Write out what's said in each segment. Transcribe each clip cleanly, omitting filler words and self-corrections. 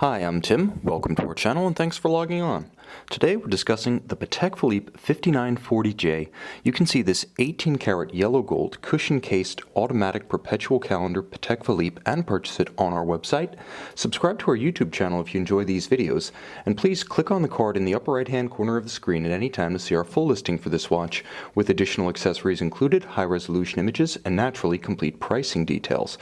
Hi, I'm Tim. Welcome to our channel and thanks for logging on. Today we're discussing the Patek Philippe 5940J. You can see this 18-karat yellow gold cushion-cased automatic perpetual calendar Patek Philippe and purchase it on our website. Subscribe to our YouTube channel if you enjoy these videos, and please click on the card in the upper right-hand corner of the screen at any time to see our full listing for this watch, with additional accessories included, high-resolution images, and naturally complete pricing details.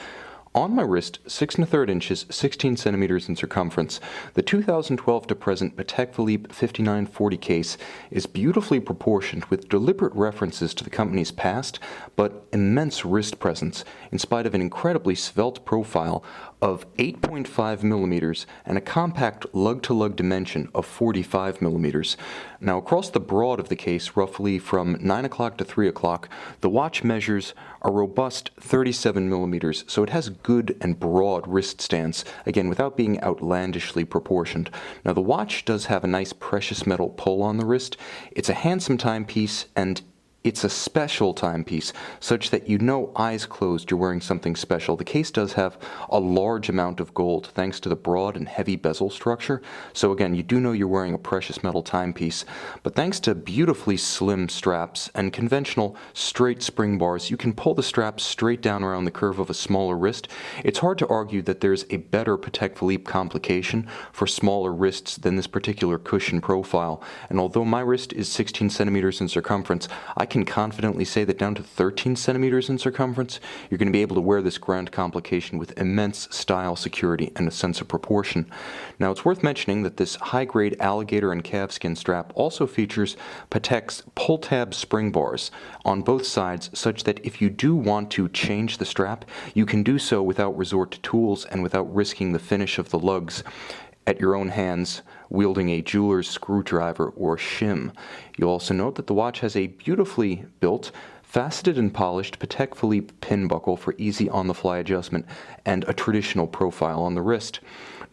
On my wrist, 6 1/3 inches, 16 centimeters in circumference, the 2012 to present Patek Philippe 5940 case is beautifully proportioned with deliberate references to the company's past, but immense wrist presence, in spite of an incredibly svelte profile of 8.5 millimeters and a compact lug-to-lug dimension of 45 millimeters. Now, across the broad of the case, roughly from 9 o'clock to 3 o'clock, the watch measures a robust 37 millimeters, so it has good and broad wrist stance, again, without being outlandishly proportioned. Now, the watch does have a nice precious metal pull on the wrist. It's a handsome timepiece, and it's a special timepiece, such that you know eyes closed you're wearing something special. The case does have a large amount of gold thanks to the broad and heavy bezel structure, so again, you do know you're wearing a precious metal timepiece. But thanks to beautifully slim straps and conventional straight spring bars, you can pull the straps straight down around the curve of a smaller wrist. It's hard to argue that there's a better Patek Philippe complication for smaller wrists than this particular cushion profile, and although my wrist is 16 centimeters in circumference, I can confidently say that down to 13 centimeters in circumference, you're going to be able to wear this grand complication with immense style, security, and a sense of proportion. Now, it's worth mentioning that this high-grade alligator and calfskin strap also features Patek's pull-tab spring bars on both sides, such that if you do want to change the strap, you can do so without resort to tools and without risking the finish of the lugs at your own hands, wielding a jeweler's screwdriver or shim. You'll also note that the watch has a beautifully built, faceted and polished Patek Philippe pin buckle for easy on-the-fly adjustment and a traditional profile on the wrist.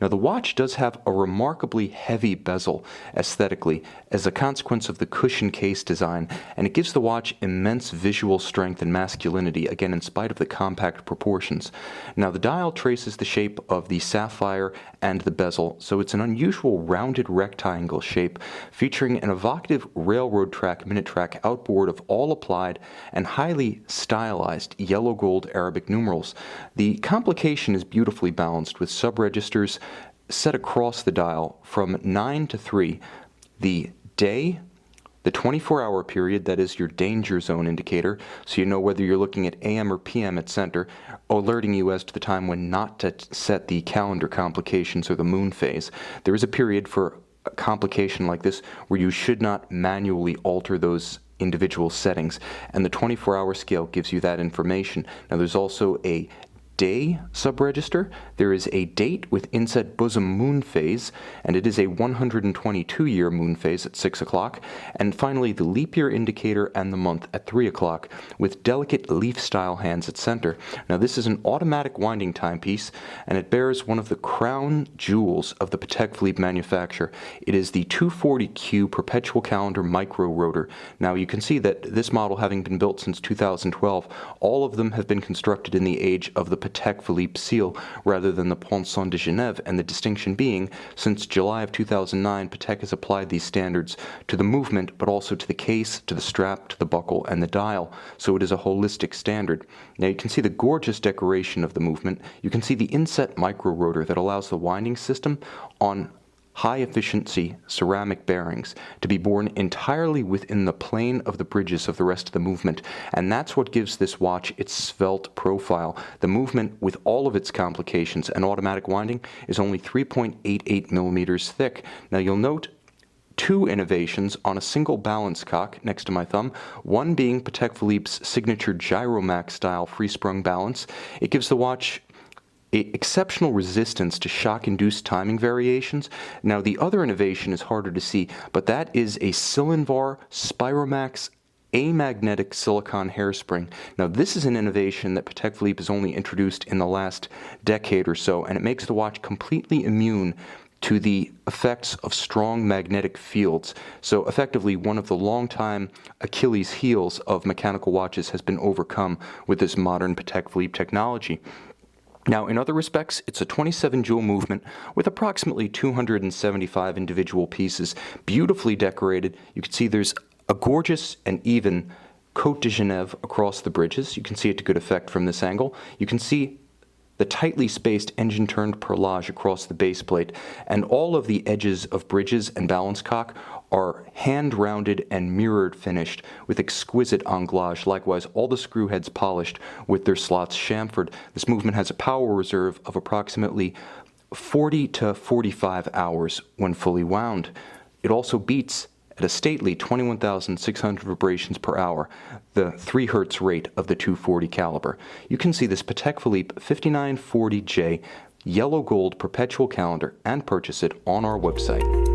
Now, the watch does have a remarkably heavy bezel aesthetically as a consequence of the cushion case design, and it gives the watch immense visual strength and masculinity, again, in spite of the compact proportions. Now, the dial traces the shape of the sapphire and the bezel, so it's an unusual rounded rectangle shape featuring an evocative railroad track minute track outboard of all applied and highly stylized yellow gold Arabic numerals. The complication is beautifully balanced with subregisters set across the dial from 9 to 3, the day, the 24-hour period, that is your danger zone indicator, so you know whether you're looking at AM or PM at center, alerting you as to the time when not to set the calendar complications or the moon phase. There is a period for a complication like this where you should not manually alter those individual settings, and the 24-hour scale gives you that information. Now, there's also a day subregister, there is a date with inset bosom moon phase, and it is a 122-year moon phase at 6 o'clock, and finally the leap year indicator and the month at 3 o'clock, with delicate leaf-style hands at center. Now, this is an automatic winding timepiece, and it bears one of the crown jewels of the Patek Philippe manufacturer. It is the 240Q Perpetual Calendar Micro Rotor. Now, you can see that this model, having been built since 2012, all of them have been constructed in the age of the Patek Philippe seal rather than the Ponceau de Genève, and the distinction being, since July of 2009, Patek has applied these standards to the movement, but also to the case, to the strap, to the buckle, and the dial, so it is a holistic standard. Now, you can see the gorgeous decoration of the movement. You can see the inset micro rotor that allows the winding system on high-efficiency ceramic bearings to be borne entirely within the plane of the bridges of the rest of the movement, and that's what gives this watch its svelte profile. The movement, with all of its complications and automatic winding, is only 3.88 millimeters thick. Now, you'll note two innovations on a single balance cock next to my thumb, one being Patek Philippe's signature Gyromax style free-sprung balance. It gives the watch exceptional resistance to shock-induced timing variations. Now, the other innovation is harder to see, but that is a Cylinvar Spiromax amagnetic silicon hairspring. Now, this is an innovation that Patek Philippe has only introduced in the last decade or so, and it makes the watch completely immune to the effects of strong magnetic fields. So effectively, one of the long-time Achilles heels of mechanical watches has been overcome with this modern Patek Philippe technology. Now, in other respects, it's a 27 jewel movement with approximately 275 individual pieces, beautifully decorated. You can see there's a gorgeous and even Côte de Genève across the bridges. You can see it to good effect from this angle. You can see the tightly spaced engine-turned perlage across the base plate, and all of the edges of bridges and balance cock are hand-rounded and mirrored finished with exquisite anglage. Likewise, all the screw heads polished with their slots chamfered. This movement has a power reserve of approximately 40 to 45 hours when fully wound. It also beats at a stately 21,600 vibrations per hour, the 3 Hz rate of the 240 caliber. You can see this Patek Philippe 5940J yellow gold perpetual calendar and purchase it on our website.